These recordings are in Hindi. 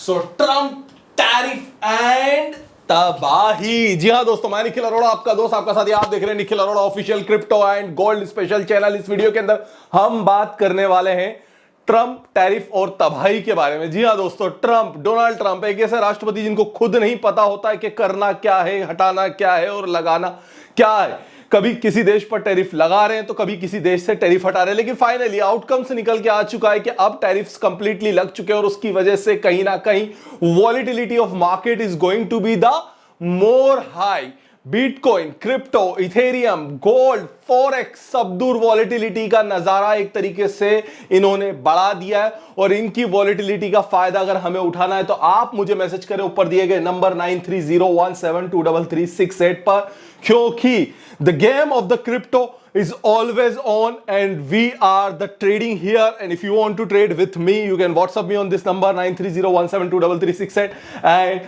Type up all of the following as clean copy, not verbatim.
सो ट्रम्प टैरिफ एंड तबाही। जी हाँ दोस्तों, मैं निखिल अरोड़ा, आपका दोस्त, आपका साथी। आप देख रहे हैं Nikhil Arora official crypto and gold special channel. इस वीडियो के अंदर हम बात करने वाले हैं ट्रम्प टैरिफ और तबाही के बारे में। जी हाँ दोस्तों, ट्रम्प, डोनाल्ड ट्रम्प एक ऐसे राष्ट्रपति जिनको खुद नहीं पता होता है कि करना क्या है, हटाना क्या है और लगाना क्या है। कभी किसी देश पर टैरिफ लगा रहे हैं तो कभी किसी देश से टैरिफ हटा रहे हैं, लेकिन फाइनली आउटकम्स निकल के आ चुका है कि अब टैरिफ्स कंप्लीटली लग चुके हैं और उसकी वजह से कहीं ना कहीं volatility of market is going to be the more high. Bitcoin, crypto, ethereum, gold, forex, सब दूर वॉलिटिलिटी का नजारा एक तरीके से इन्होंने बढ़ा दिया है। और इनकी वॉलिटिलिटी का फायदा अगर हमें उठाना है तो आप मुझे मैसेज करें ऊपर दिए गए नंबर 9301723368 पर, क्योंकि the game of the crypto is always on and we are the trading here. And if you want to trade with me, you can WhatsApp me on this number 9301723368 and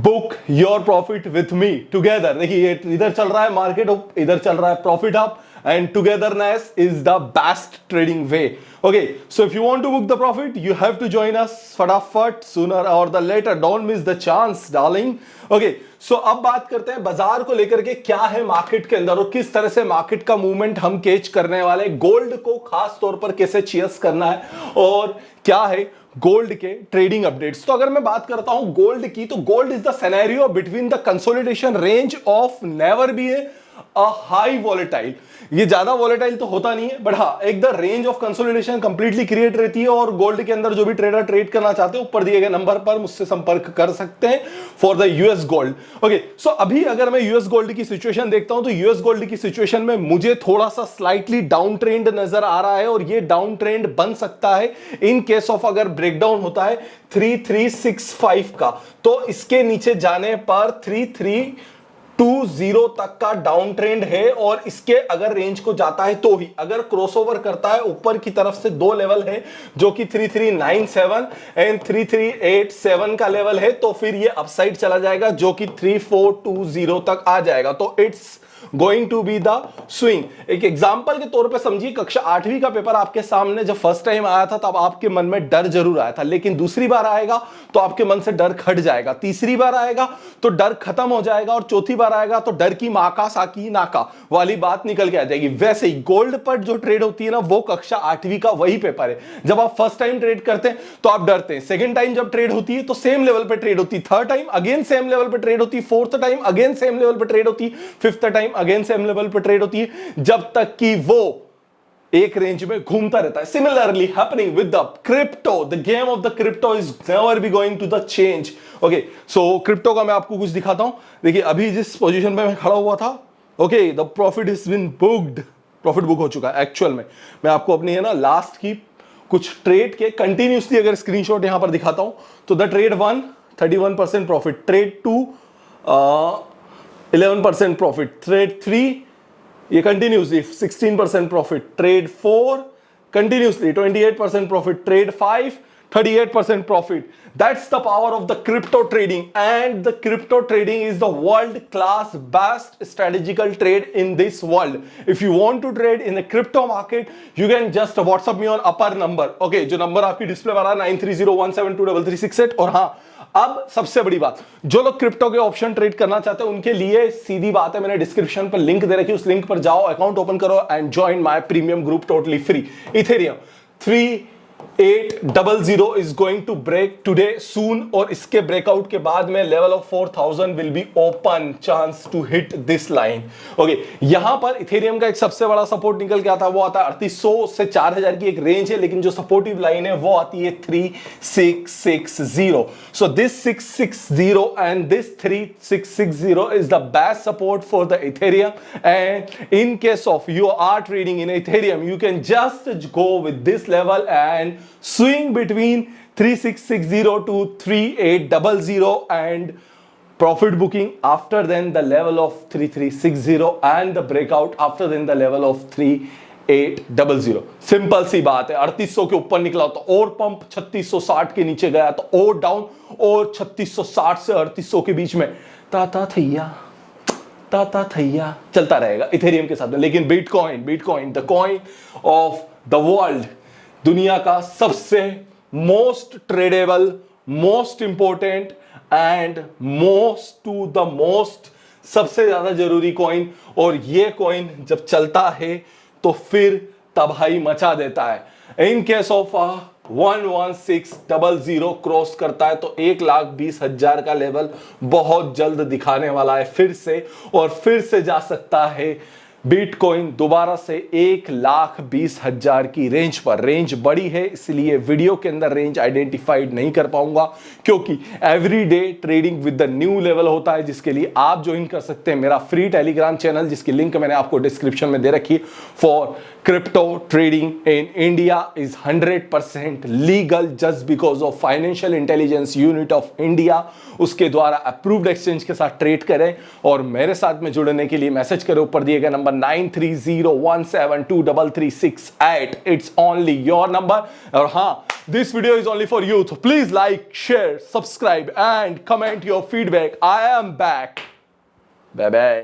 book your profit with me together. देखिए इधर चल रहा है मार्केट अप, इधर चल रहा है profit up, and togetherness is the best trading way. Okay, so if you want to book the profit, you have to join us फटाफट, sooner or the later. Don't miss the chance, darling. Okay, so अब बात करते हैं बाजार को लेकर के क्या है मार्केट के अंदर और किस तरह से मार्केट का मूवमेंट हम कैच करने वाले, गोल्ड को खास तौर पर कैसे चेस करना है और क्या है गोल्ड के ट्रेडिंग अपडेट्स। तो अगर मैं बात करता हूं गोल्ड की, तो gold is the scenario between the consolidation range of never be a high volatile. ये ज्यादा वॉलेटाइल तो होता नहीं है, बट हाँ एक the range of consolidation completely create रहती है। और गोल्ड के अंदर जो भी ट्रेडर ट्रेड करना चाहते हैं ऊपर दिए गए नंबर पर मुझसे संपर्क कर सकते हैं for the US gold. Okay, so अभी अगर मैं यूएस गोल्ड की सिचुएशन देखता हूं तो यूएस गोल्ड की सिचुएशन में मुझे थोड़ा सा स्लाइटली डाउन ट्रेंड नजर आ रहा है और ये डाउन ट्रेंड बन सकता है इन केस ऑफ अगर ब्रेकडाउन होता है 3365 का। तो इसके नीचे जाने पर 3320 तक का डाउन ट्रेंड है और इसके अगर रेंज को जाता है तो ही, अगर क्रॉसओवर करता है ऊपर की तरफ से दो लेवल है जो कि 3397 एंड 3387 का लेवल है, तो फिर ये अपसाइड चला जाएगा जो कि 3420 तक आ जाएगा। तो it's going to be the swing. एक एग्जांपल के तौर पे समझिए, कक्षा 8वीं का पेपर आपके सामने जब फर्स्ट टाइम आया था तब आपके मन में डर जरूर आया था, लेकिन दूसरी बार आएगा तो आपके मन से डर हट जाएगा, तीसरी बार आएगा तो डर खत्म हो जाएगा और चौथी बार आएगा तो डर की मां का साकी नाका वाली बात निकल के आ जाएगी। वैसे ही गोल्ड पर जो ट्रेड होती है ना, वो कक्षा 8वीं का वही पेपर है। जब आप फर्स्ट टाइम ट्रेड करते हैं तो आप डरते हैं, सेकेंड टाइम जब ट्रेड होती है तो सेम लेवल पर ट्रेड होती है, third time again same level पर ट्रेड होती है, fourth time again same level पर ट्रेड होती है, fifth time again same level पर ट्रेड होती है, जब तक कि वो एक रेंज में घूमता रहता है। Similarly happening with the crypto, the game of the crypto is never be going to the change. Okay, so crypto का मैं आपको कुछ दिखाता हूं। देखिए अभी जिस पोजीशन पे मैं खड़ा हुआ था, okay, the profit is been booked, profit book हो चुका है। एक्चुअल में मैं आपको अपनी है ना लास्ट की कुछ ट्रेड के कंटिन्यूसली अगर स्क्रीनशॉट यहां पर दिखाता हूं तो the trade 1 31% profit, trade 2 11% profit, trade 3 ये continuously 16% profit, trade 4 continuously 28% profit, trade 5 38% profit. That's the power of the crypto trading, and the crypto trading is the world class best strategical trade in this world. If you want to trade in the crypto market, you can just WhatsApp me on upper number. Okay, जो नंबर आपकी डिस्प्ले पर आ रहा है 9301723368। और हाँ, अब सबसे बड़ी बात, जो लोग क्रिप्टो के ऑप्शन ट्रेड करना चाहते हैं उनके लिए सीधी बात है, मैंने डिस्क्रिप्शन पर लिंक दे रखी है, उस लिंक पर जाओ, अकाउंट ओपन करो and join my premium group totally free. Ethereum 3800 is going to break today soon, और इसके ब्रेकआउट के बाद में level of 4000 will be open chance to hit this line. Okay, यहां पर इथेरियम का एक सबसे बड़ा सपोर्ट निकल के आता है, वो आता है 3800 से 4000 की एक रेंज है, लेकिन जो सपोर्टिव लाइन है वो आती है 3660। So this 660 and this 3660 is the best support for the Ethereum, and in case of you are trading in Ethereum, you can just go with this level and swing between 3660 to 3800 and profit booking after then the level of 3360 and the breakout after then the level of 3800। Simple सी बात है, 3800 के ऊपर निकला तो और पंप, 3660 के नीचे गया तो और डाउन, और 3660 से 3800 के बीच में ताता थैया चलता रहेगा इथेरियम के साथ में। लेकिन bitcoin the coin of the world, दुनिया का सबसे most tradable most important and most to the most सबसे ज्यादा जरूरी कॉइन, और ये कॉइन जब चलता है तो फिर तबाही मचा देता है। इन केस ऑफ 11600 क्रॉस करता है तो 1,20,000 का लेवल बहुत जल्द दिखाने वाला है फिर से, और फिर से जा सकता है बिटकॉइन दोबारा से 1,20,000 की रेंज पर। रेंज बड़ी है इसलिए वीडियो के अंदर रेंज आइडेंटिफाइड नहीं कर पाऊंगा, क्योंकि everyday trading with the new level होता है, जिसके लिए आप ज्वाइन कर सकते हैं मेरा फ्री टेलीग्राम चैनल, जिसकी लिंक मैंने आपको डिस्क्रिप्शन में दे रखी। For crypto trading in India is 100% legal just because of financial intelligence unit of India, उसके द्वारा अप्रूव्ड एक्सचेंज के साथ ट्रेड करें। और मेरे साथ में जुड़ने के लिए मैसेज करें ऊपर दिए गए number 9301723368। It's only your number. और हाँ, this video is only for youth. Please like, share, subscribe and comment your feedback. I am back. Bye bye.